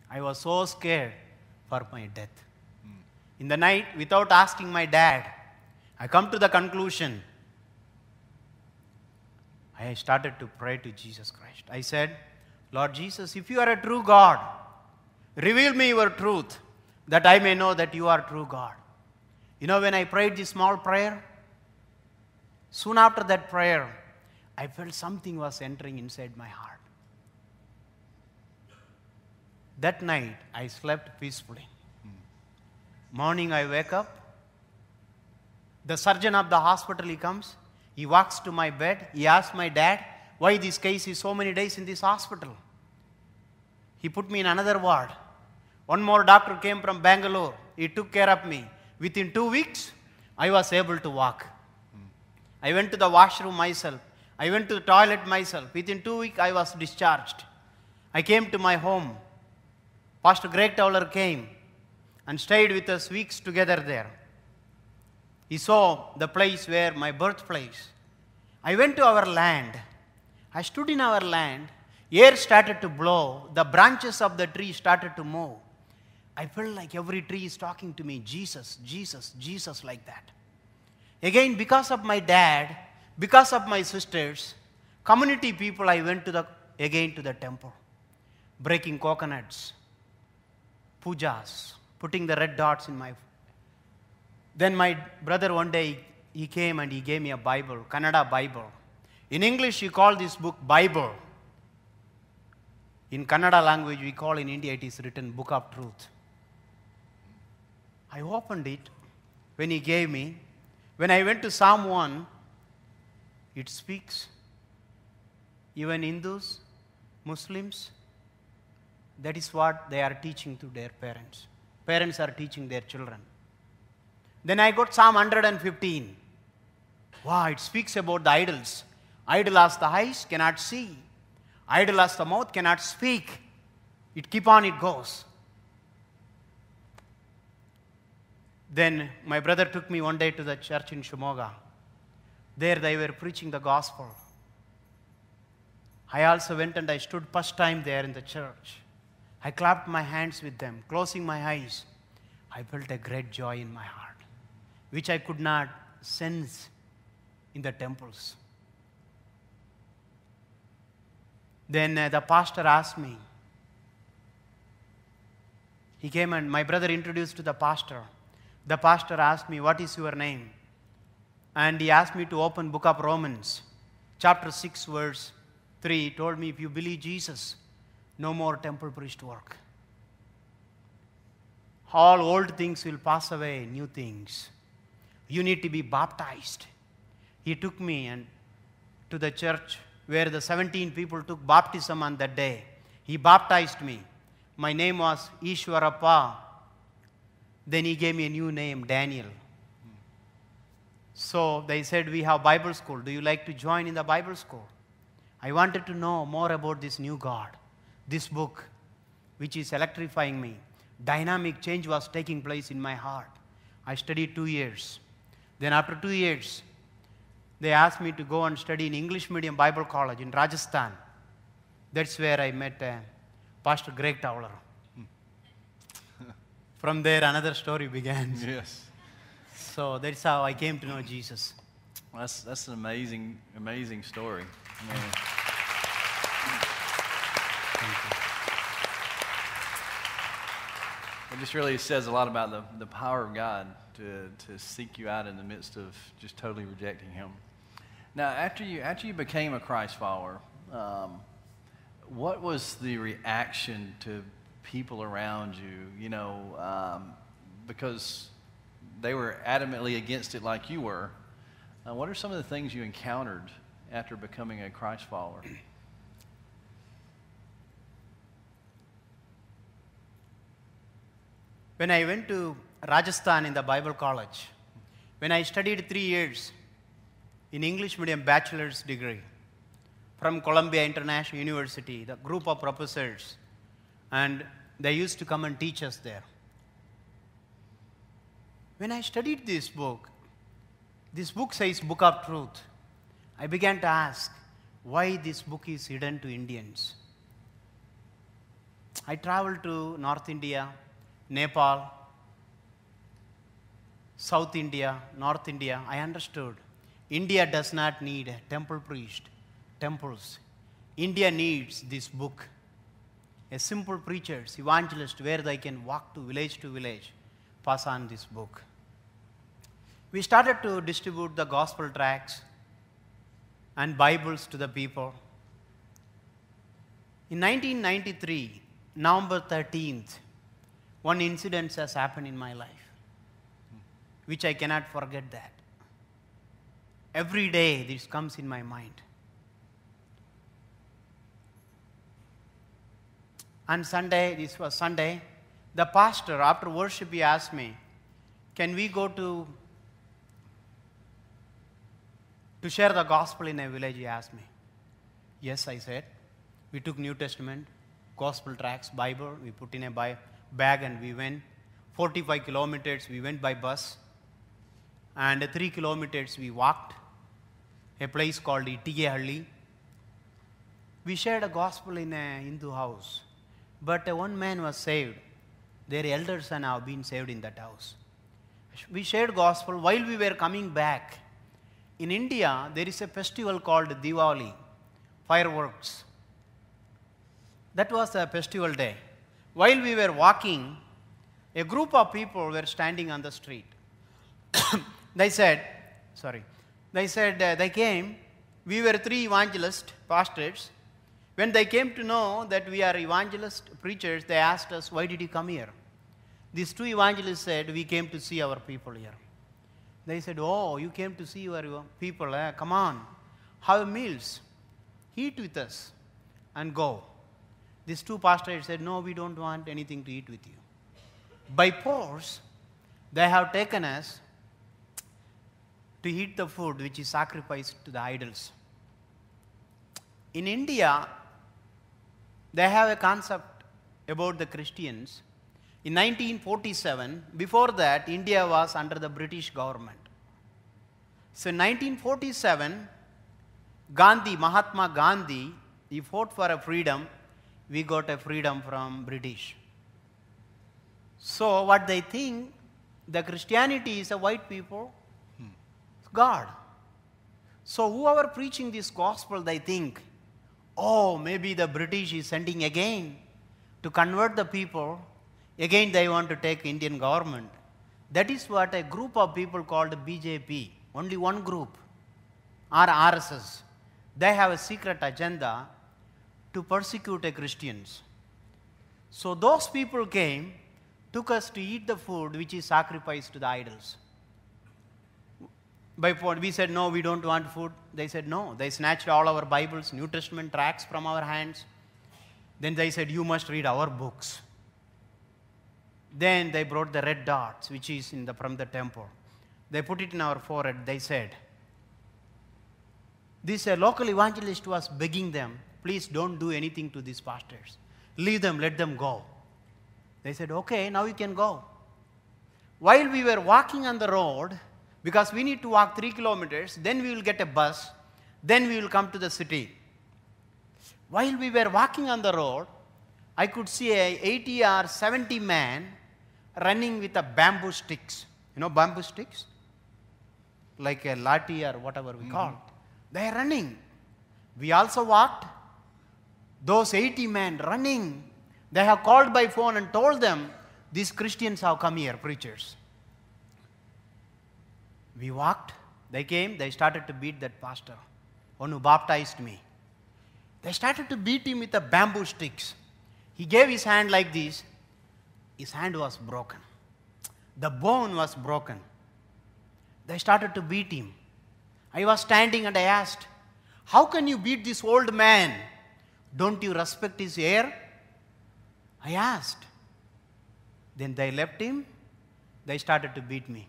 I was so scared for my death. In the night, without asking my dad, I come to the conclusion. I started to pray to Jesus Christ. I said, Lord Jesus, if you are a true God, reveal me your truth, that I may know that you are true God. You know, when I prayed this small prayer, soon after that prayer, I felt something was entering inside my heart. That night, I slept peacefully. Morning, I wake up. The surgeon of the hospital, he comes. He walks to my bed. He asks my dad, why this case is so many days in this hospital? He put me in another ward. One more doctor came from Bangalore. He took care of me. Within 2 weeks, I was able to walk. I went to the washroom myself. I went to the toilet myself. Within 2 weeks, I was discharged. I came to my home. Pastor Greg Towler came and stayed with us weeks together there. He saw the place where my birthplace. I went to our land. I stood in our land. Air started to blow. The branches of the tree started to move. I felt like every tree is talking to me, Jesus, Jesus, Jesus, like that. Again, because of my dad, because of my sisters, community people, I went again to the temple, breaking coconuts, pujas, putting the red dots in my. Then my brother one day, he came and he gave me a Bible, Kannada Bible. In English, you call this book Bible. In Kannada language, we call in India, it is written Book of Truth. I opened it when he gave me. When I went to Psalm 1, it speaks. Even Hindus, Muslims, that is what they are teaching to their parents. Parents are teaching their children. Then I got Psalm 115. Wow, it speaks about the idols. Idol as the eyes cannot see. Idol as the mouth cannot speak. It keep on, it goes. Then my brother took me one day to the church in Shimoga. There they were preaching the gospel. I also went and I stood first time there in the church. I clapped my hands with them, closing my eyes. I felt a great joy in my heart, which I could not sense in the temples. Then the pastor asked me. He came and my brother introduced to the pastor. The pastor asked me, what is your name? And he asked me to open book of Romans, chapter 6, verse 3. He told me, if you believe Jesus, no more temple priest work. All old things will pass away, new things. You need to be baptized. He took me and to the church where the 17 people took baptism on that day. He baptized me. My name was Ishwarappa. Then he gave me a new name, Daniel. So they said, we have Bible school. Do you like to join in the Bible school? I wanted to know more about this new God, this book, which is electrifying me. Dynamic change was taking place in my heart. I studied 2 years. Then after 2 years, they asked me to go and study in English medium Bible college in Rajasthan. That's where I met Pastor Greg Towler. From there, another story began. Yes. So that's how I came to know Jesus. Well, that's an amazing story. I mean, it just really says a lot about the power of God to seek you out in the midst of just totally rejecting Him. Now, after you became a Christ follower, what was the reaction to people around you? You know, because they were adamantly against it like you were. What are some of the things you encountered after becoming a Christ follower? When I went to Rajasthan in the Bible college, when I studied 3 years in English medium bachelor's degree from Columbia International University, the group of professors, and they used to come and teach us there. When I studied this book says Book of Truth. I began to ask why this book is hidden to Indians. I traveled to North India, Nepal, South India, North India. I understood India does not need a temple priest, temples. India needs this book, a simple preachers, evangelist, where they can walk to village, pass on this book. We started to distribute the gospel tracts and Bibles to the people. In 1993, November 13th, one incident has happened in my life, which I cannot forget that. Every day this comes in my mind. On Sunday, this was Sunday, the pastor, after worship, he asked me, can we go to share the gospel in a village, he asked me. Yes, I said. We took New Testament, gospel tracts, Bible, we put in a bag and we went. 45 kilometers we went by bus, and 3 kilometers we walked, a place called Itigehalli. We shared a gospel in a Hindu house, but one man was saved. Their elders are now been saved in that house. We shared gospel. While we were coming back, in India, there is a festival called Diwali, fireworks. That was a festival day. While we were walking, a group of people were standing on the street. They came, we were 3 evangelist pastors. When they came to know that we are evangelist preachers, they asked us, why did you come here? These 2 evangelists said, we came to see our people here. They said, oh, you came to see your people, come on, have meals, eat with us, and go. These 2 pastors said, no, we don't want anything to eat with you. By force, they have taken us to eat the food which is sacrificed to the idols. In India, they have a concept about the Christians. In 1947, before that, India was under the British government. So in 1947, Mahatma Gandhi, he fought for a freedom. We got a freedom from British. So what they think, the Christianity is a white people, God. So whoever preaching this gospel, they think, oh, maybe the British is sending again to convert the people. Again they want to take Indian government. That is what a group of people called BJP, only one group, or RSS. They have a secret agenda to persecute the Christians. So those people came, took us to eat the food which is sacrificed to the idols. By point, we said, no, we don't want food. They said, no. They snatched all our Bibles, New Testament tracts from our hands. Then they said, you must read our books. Then they brought the red dots, which is from the temple. They put it in our forehead. They said, this local evangelist was begging them, please don't do anything to these pastors. Leave them, let them go. They said, okay, now you can go. While we were walking on the road, because we need to walk 3 kilometers, then we will get a bus, then we will come to the city. While we were walking on the road, I could see a 80 or 70 man running with a bamboo sticks. You know bamboo sticks? Like a lathi or whatever we call it. They are running. We also walked. Those 80 men running. They have called by phone and told them, these Christians have come here, preachers. We walked. They came. They started to beat that pastor, one who baptized me. They started to beat him with the bamboo sticks. He gave his hand like this. His hand was broken. The bone was broken. They started to beat him. I was standing and I asked, how can you beat this old man? Don't you respect his hair? I asked. Then they left him. They started to beat me.